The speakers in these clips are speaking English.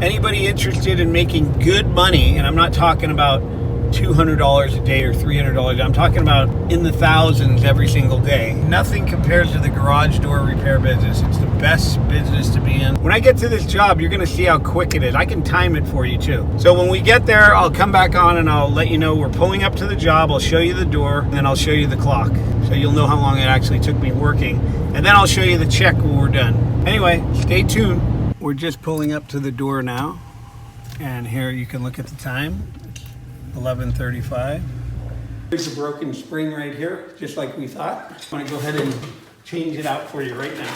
Anybody interested in making good money, and I'm not talking about $200 a day or $300, I'm talking about in the thousands every single day. Nothing compares to the garage door repair business. It's the best business to be in. When I get to this job, you're gonna see how quick it is. I can time it for you too. So when we get there, I'll come back on and I'll let you know we're pulling up to the job. I'll show you the door, and then I'll show you the clock. So you'll know how long it actually took me working. And then I'll show you the check when we're done. Anyway, stay tuned. We're just pulling up to the door now. And here you can look at the time. 11:35. There's a broken spring right here, just like we thought. I'm gonna go ahead and change it out for you right now.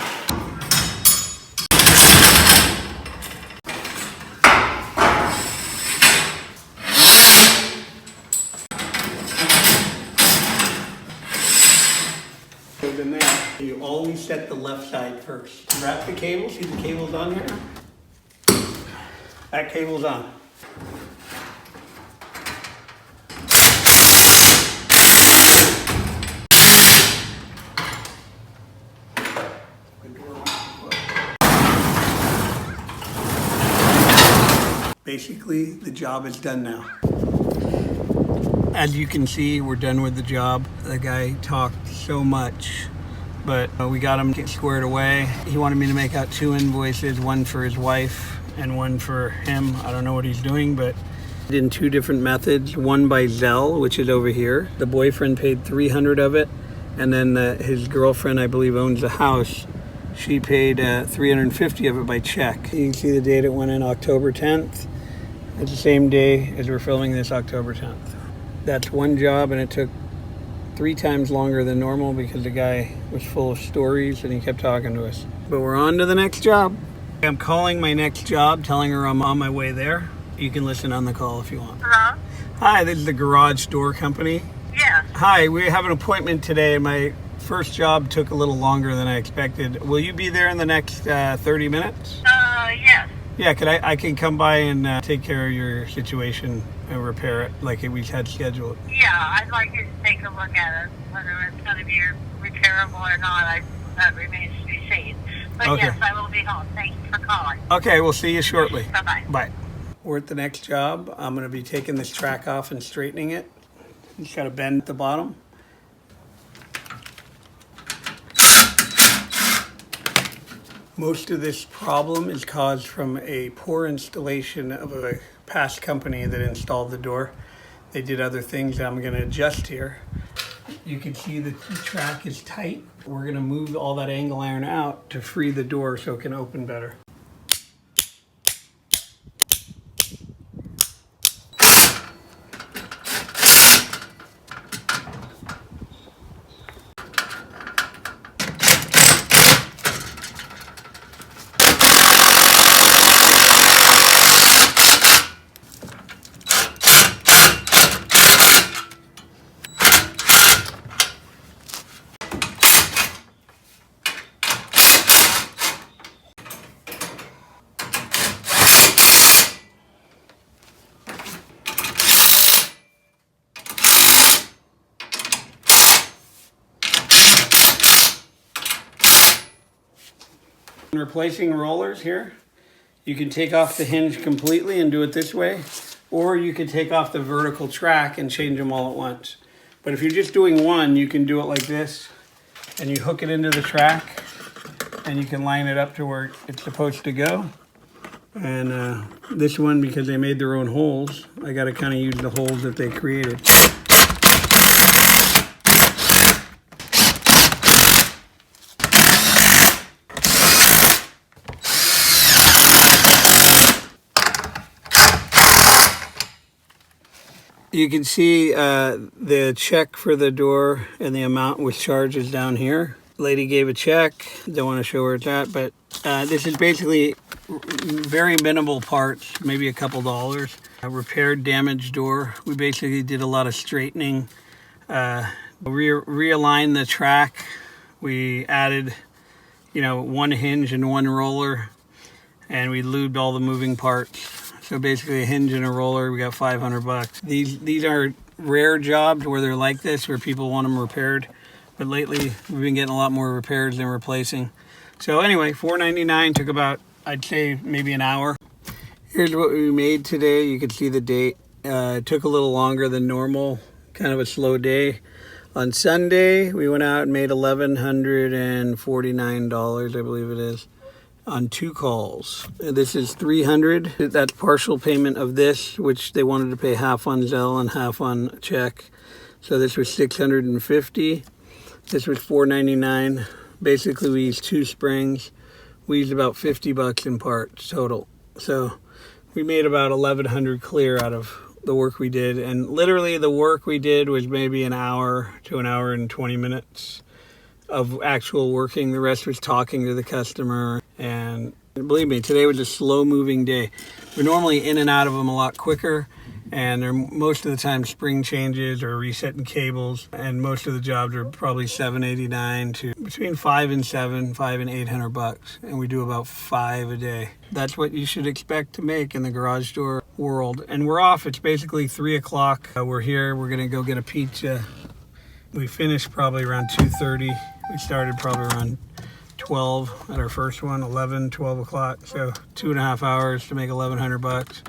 So then there, you always set the left side first. Wrap the cable, see the cable's on here? That cable's on. Basically, the job is done now. As you can see, we're done with the job. The guy talked so much, but we got him squared away. He wanted me to make out 2 invoices, one for his wife and one for him. I don't know what he's doing, but in 2 different methods. One by Zelle, which is over here. The boyfriend paid 300 of it, and then his girlfriend, I believe, owns the house. She paid 350 of it by check. You can see the date it went in, October 10th. It's the same day as we're filming this, October 10th. That's one job, and it took 3 times longer than normal because the guy was full of stories and he kept talking to us. But we're on to the next job. I'm calling my next job, telling her I'm on my way there. You can listen on the call if you want. Hello? Hi, this is the garage door company. Yes. Hi, we have an appointment today. My first job took a little longer than I expected. Will you be there in the next 30 minutes? Yes. Yeah, I can come by and take care of your situation and repair it like we had scheduled. Yeah, I'd like you to take a look at it. Whether it's going to be repairable or not, that remains to be seen. But Okay. yes, I will be home. Thank you for calling. Okay, we'll see you shortly. Bye-bye. Bye. We're at the next job. I'm going to be taking this track off and straightening it. It's got a bend at the bottom. Most of this problem is caused from a poor installation of a past company that installed the door. They did other things that I'm going to adjust here. You can see the track is tight. We're going to move all that angle iron out to free the door so it can open better. Replacing rollers here, you can take off the hinge completely and do it this way, or you can take off the vertical track and change them all at once. But if you're just doing one, you can do it like this, and you hook it into the track, and you can line it up to where it's supposed to go. And this one, because they made their own holes, I got to kind of use the holes that they created. You can see the check for the door and the amount with charges down here. Lady gave a check. Don't want to show where it's at, but this is basically very minimal parts, maybe a couple dollars. A repaired damaged door. We basically did a lot of straightening. Realigned the track. We added, one hinge and one roller, and we lubed all the moving parts. So basically a hinge and a roller, we got $500. These are rare jobs where they're like this, where people want them repaired. But lately, we've been getting a lot more repairs than replacing. So anyway, $4.99 took about, I'd say, maybe an hour. Here's what we made today. You can see the date. It took a little longer than normal, kind of a slow day. On Sunday, we went out and made $1,149, I believe it is, on 2 calls. This is $300. That's partial payment of this, which they wanted to pay half on Zelle and half on check. So this was $650. This was $499. Basically, we used 2 springs. We used about $50 in parts total. So we made about 1,100 clear out of the work we did. And literally the work we did was maybe an hour to an hour and 20 minutes of actual working. The rest was talking to the customer. And believe me, today was a slow moving day. We're normally in and out of them a lot quicker. And they're most of the time spring changes or resetting cables, and most of the jobs are probably $789 to between $5 and $800, and we do about 5 a day. That's what you should expect to make in the garage door world. And we're off. It's basically 3 o'clock. We're here. We're gonna go get a pizza. We finished probably around 2:30. We started probably around 12 at our first one, 11, 12 o'clock. So 2.5 hours to make $1,100.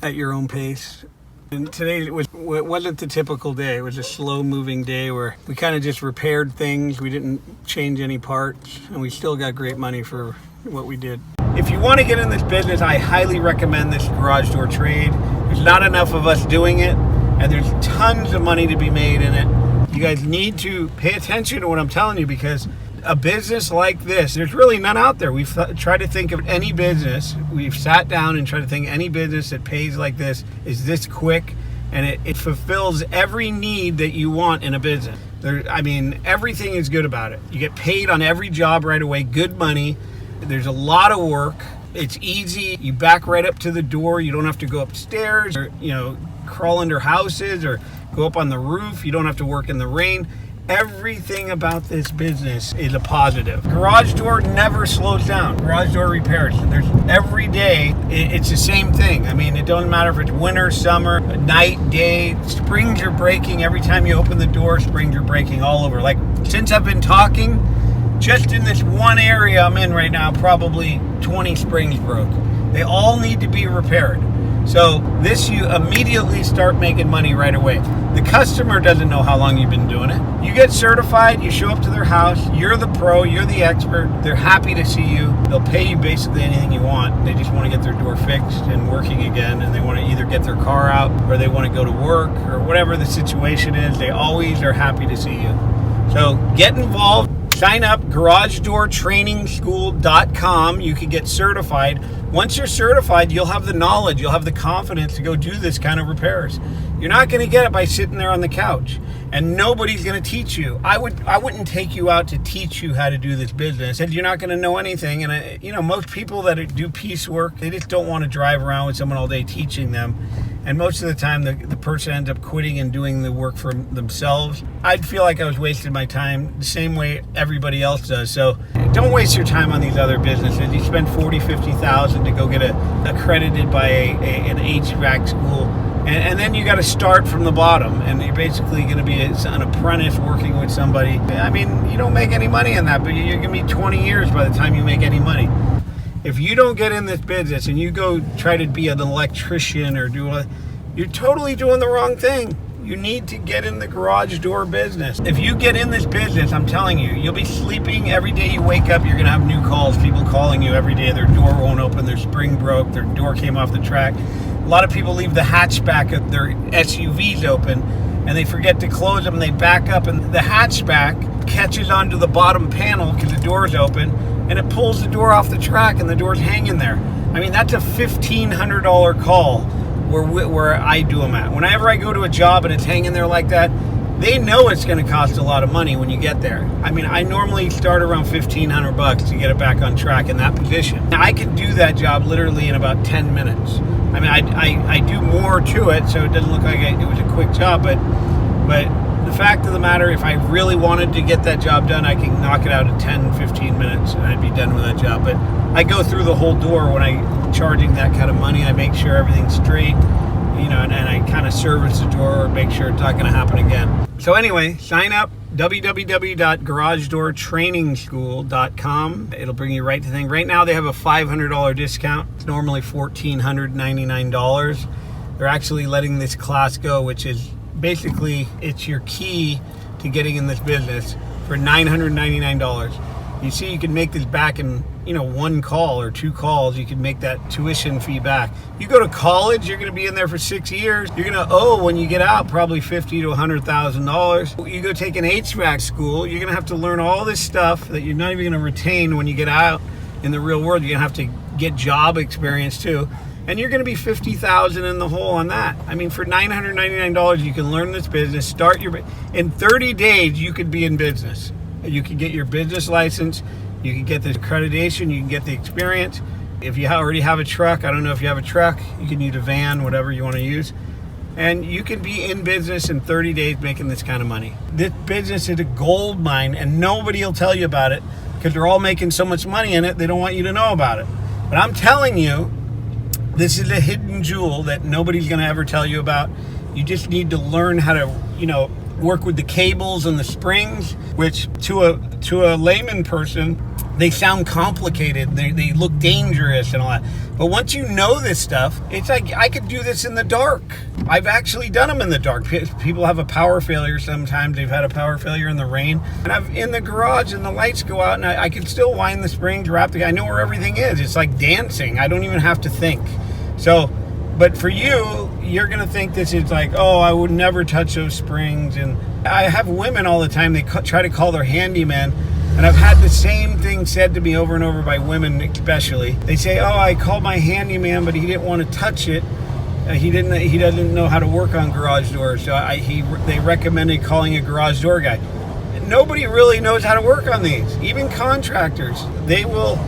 At your own pace. And today wasn't the typical day. It was a slow moving day where we kind of just repaired things. We didn't change any parts, and we still got great money for what we did. If you want to get in this business, I highly recommend this garage door trade. There's not enough of us doing it, and there's tons of money to be made in it. You guys need to pay attention to what I'm telling you, because a business like this, there's really none out there. We've tried to think of any business. We've sat down and tried to think any business that pays like this, is this quick, and it fulfills every need that you want in a business. Everything is good about it. You get paid on every job right away, good money. There's a lot of work. It's easy. You back right up to the door. You don't have to go upstairs or, crawl under houses or go up on the roof. You don't have to work in the rain. Everything about this business is a positive. Garage door never slows down. Garage door repairs. There's every day, it's the same thing. It doesn't matter if it's winter, summer, night, day. Springs are breaking every time you open the door. Springs are breaking all over. Like, since I've been talking, just in this one area I'm in right now, probably 20 springs broke. They all need to be repaired. So this, you immediately start making money right away. The customer doesn't know how long you've been doing it. You get certified, you show up to their house, you're the pro, you're the expert, they're happy to see you. They'll pay you basically anything you want. They just want to get their door fixed and working again, and they want to either get their car out or they want to go to work or whatever the situation is. They always are happy to see you. So get involved. Sign up, garagedoortrainingschool.com. You can get certified. Once you're certified, you'll have the knowledge, you'll have the confidence to go do this kind of repairs. You're not going to get it by sitting there on the couch, and nobody's going to teach you. I wouldn't take you out to teach you how to do this business, and you're not going to know anything. And most people that do piecework, they just don't want to drive around with someone all day teaching them. And most of the time, the person ends up quitting and doing the work for themselves. I'd feel like I was wasting my time the same way everybody else does. So don't waste your time on these other businesses. You spend $40,000, $50,000 to go get accredited by an HVAC school. And then you got to start from the bottom, and you're basically going to be an apprentice working with somebody. You don't make any money on that, but you're going to be 20 years by the time you make any money. If you don't get in this business and you go try to be an electrician or you're totally doing the wrong thing. You need to get in the garage door business. If you get in this business, I'm telling you, you'll be sleeping every day you wake up. You're going to have new calls, people calling you every day. Their door won't open, their spring broke, their door came off the track. A lot of people leave the hatchback of their SUVs open and they forget to close them, and they back up and the hatchback catches onto the bottom panel because the door's open, and it pulls the door off the track and the door's hanging there. That's a $1,500 call where I do them at. Whenever I go to a job and it's hanging there like that, they know it's going to cost a lot of money when you get there. I normally start around $1,500 to get it back on track in that position. Now, I can do that job literally in about 10 minutes. I do more to it, so it doesn't look like it was a quick job, but the fact of the matter, if I really wanted to get that job done, I can knock it out in 10, 15 minutes and I'd be done with that job. But I go through the whole door when I'm charging that kind of money. I make sure everything's straight, and I kind of service the door or make sure it's not going to happen again. So anyway, sign up, www.garagedoortrainingschool.com. It'll bring you right to the thing. Right now they have a $500 discount. It's normally $1,499. They're actually letting this class go, which is basically, it's your key to getting in this business, for $999. You see, you can make this back in, one call or 2 calls. You can make that tuition fee back. You go to college, you're going to be in there for 6 years. You're going to owe, when you get out, probably $50,000 to $100,000. You go take an HVAC school, you're going to have to learn all this stuff that you're not even going to retain when you get out in the real world. You're going to have to get job experience too. And you're going to be $50,000 in the hole on that. I mean, for $999, you can learn this business. In 30 days, you could be in business. You can get your business license. You can get the accreditation. You can get the experience. If you already have a truck, I don't know if you have a truck, you can use a van, whatever you want to use. And you can be in business in 30 days making this kind of money. This business is a gold mine, and nobody will tell you about it because they're all making so much money in it, they don't want you to know about it. But I'm telling you, this is a hidden jewel that nobody's going to ever tell you about. You just need to learn how to, work with the cables and the springs, which to a layman person, they sound complicated. They look dangerous and all that. But once you know this stuff, it's like, I could do this in the dark. I've actually done them in the dark. People have a power failure sometimes. They've had a power failure in the rain. And I'm in the garage and the lights go out and I can still wind the springs, I know where everything is. It's like dancing. I don't even have to think. So, but for you, you're going to think this is like, oh, I would never touch those springs. And I have women all the time, they try to call their handyman. And I've had the same thing said to me over and over by women especially. They say, oh, I called my handyman, but he didn't want to touch it. He doesn't know how to work on garage doors. So they recommended calling a garage door guy. Nobody really knows how to work on these. Even contractors, they will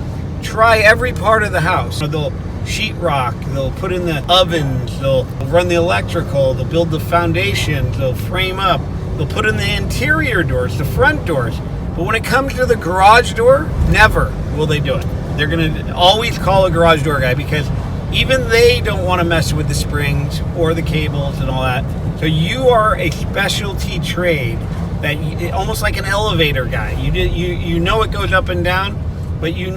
try every part of the house. They'll sheetrock, they'll put in the ovens, they'll run the electrical, they'll build the foundations, they'll frame up, they'll put in the interior doors, the front doors. But when it comes to the garage door, never will they do it. They're going to always call a garage door guy because even they don't want to mess with the springs or the cables and all that. So you are a specialty trade, almost like an elevator guy. You know it goes up and down, but you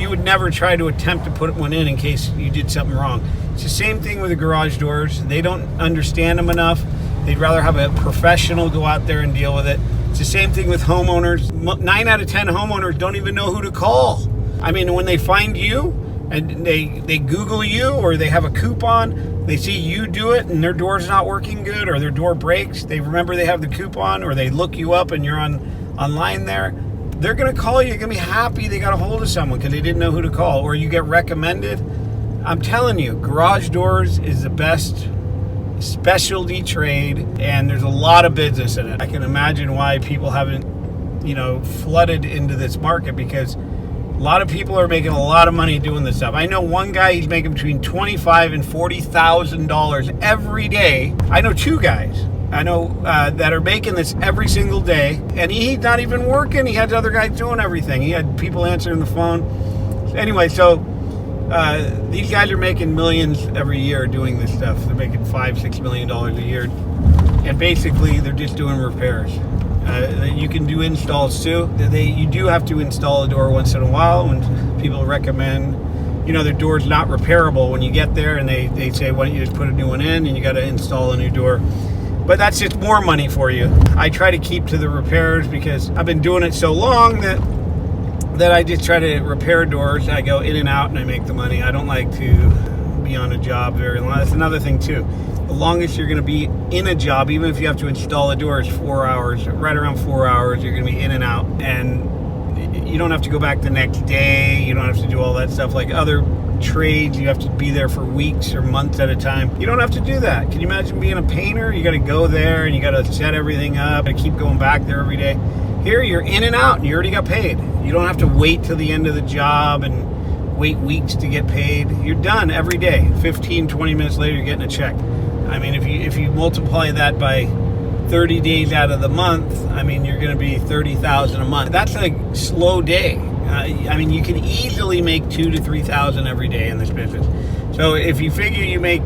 would never try to attempt to put one in case you did something wrong. It's the same thing with the garage doors. They don't understand them enough. They'd rather have a professional go out there and deal with it. It's the same thing with homeowners. 9 out of 10 homeowners don't even know who to call. I mean, when they find you and they Google you or they have a coupon, they see you do it and their door's not working good or their door breaks, they remember they have the coupon or they look you up and you're online there. They're going to call you. You're going to be happy they got a hold of someone because they didn't know who to call. Or you get recommended. I'm telling you, garage doors is the best specialty trade, and there's a lot of business in it. I can imagine why people haven't, flooded into this market because a lot of people are making a lot of money doing this stuff. I know one guy, he's making between $25,000 and $40,000 every day. I know 2 guys. I know that are making this every single day, and he's not even working. He has other guys doing everything. He had people answering the phone. Anyway, so these guys are making millions every year doing this stuff. They're making $5-6 million a year, and basically they're just doing repairs. You can do installs too. You do have to install a door once in a while when people recommend. Their door's not repairable when you get there, and they say, why don't you just put a new one in, and you got to install a new door. But that's just more money for you. I try to keep to the repairs because I've been doing it so long that I just try to repair doors. I go in and out and I make the money. I don't like to be on a job very long. That's another thing too. The longest you're going to be in a job, even if you have to install a door, is 4 hours. Right around 4 hours, you're going to be in and out. And you don't have to go back the next day. You don't have to do all that stuff like other trades. You have to be there for weeks or months at a time. You don't have to do that. Can you imagine being a painter? You got to go there and you got to set everything up and keep going back there every day. Here you're in and out and you already got paid. You don't have to wait till the end of the job and wait weeks to get paid. You're done every day. 15-20 minutes later, you're getting a check. I mean, if you multiply that by 30 days out of the month, I mean, you're going to be $30,000 a month. That's a slow day. I mean, you can easily make $2,000 to $3,000 every day in this business. So if you figure you make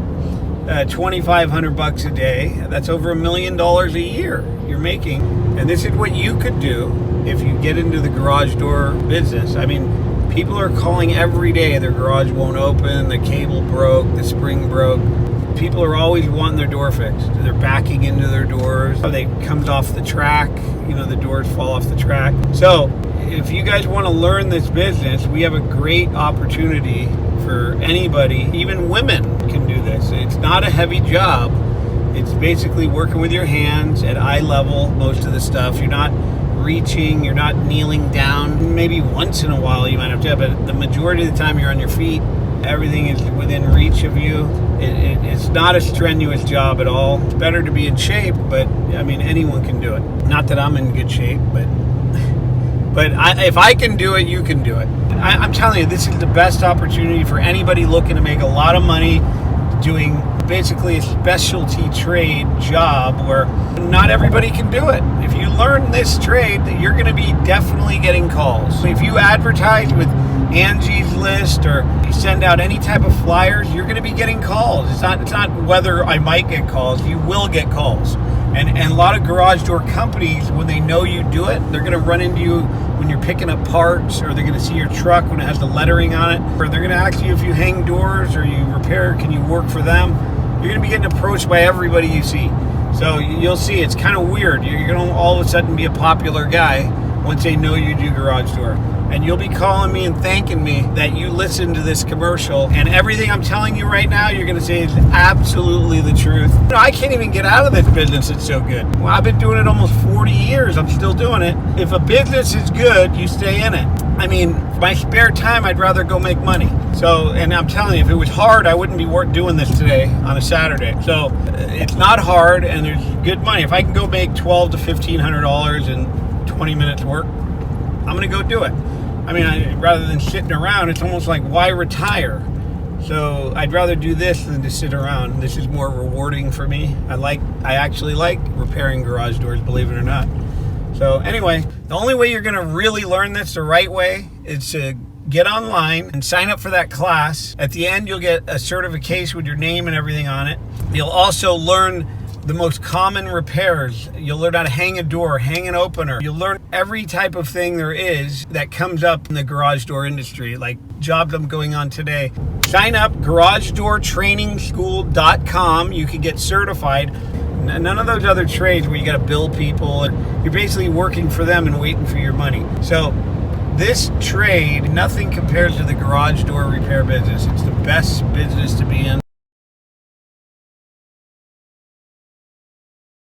$2,500 a day. That's over $1 million a year you're making. And this is what you could do if you get into the garage door business. I mean, people are calling every day. Their garage won't open, the cable broke, the spring broke. People are always wanting their door fixed. They're backing into their doors. They comes off the track. You know, the doors fall off the track. So if you guys want to learn this business, we have a great opportunity for anybody. Even women can do this. It's not a heavy job. It's basically working with your hands at eye level, most of the stuff. You're not reaching, you're not kneeling down. Maybe once in a while you might have to, but the majority of the time you're on your feet. Everything is within reach of you. It's not a strenuous job at all. It's better to be in shape, but I mean, anyone can do it. Not that I'm in good shape, but if I can do it, you can do it. I'm telling you, this is the best opportunity for anybody looking to make a lot of money doing basically a specialty trade job where not everybody can do it. If you learn this trade, you're going to be definitely getting calls. If you advertise with Angie's List or you send out any type of flyers, you're going to be getting calls. It's not whether I might get calls. You will get calls. And a lot of garage door companies, when they know you do it, they're going to run into you when you're picking up parts, or they're going to see your truck when it has the lettering on it, or they're going to ask you if you hang doors or you repair, can you work for them? You're going to be getting approached by everybody you see. So you'll see it's kind of weird. You're going to all of a sudden be a popular guy once they know you do garage door. And you'll be calling me and thanking me that you listened to this commercial. And everything I'm telling you right now, you're going to say is absolutely the truth. You know, I can't even get out of this business. It's so good. Well, I've been doing it almost 40 years. I'm still doing it. If a business is good, you stay in it. I mean, my spare time, I'd rather go make money. So, and I'm telling you, if it was hard, I wouldn't be doing this today on a Saturday. So it's not hard, and there's good money. If I can go make $1,200 to $1,500 in 20 minutes work, I'm going to go do it. I mean, rather than sitting around, it's almost like, why retire? So I'd rather do this than to sit around. This is more rewarding for me. I actually like repairing garage doors, believe it or not. So anyway, the only way you're going to really learn this the right way is to get online and sign up for that class. At the end, you'll get a certification with your name and everything on it. You'll also learn the most common repairs. You'll learn how to hang a door, hang an opener. You'll learn every type of thing there is that comes up in the garage door industry, like jobs I'm going on today. Sign up, garagedoortrainingschool.com. You can get certified. None of those other trades where you got to bill people. You're basically working for them and waiting for your money. So this trade, nothing compares to the garage door repair business. It's the best business to be in.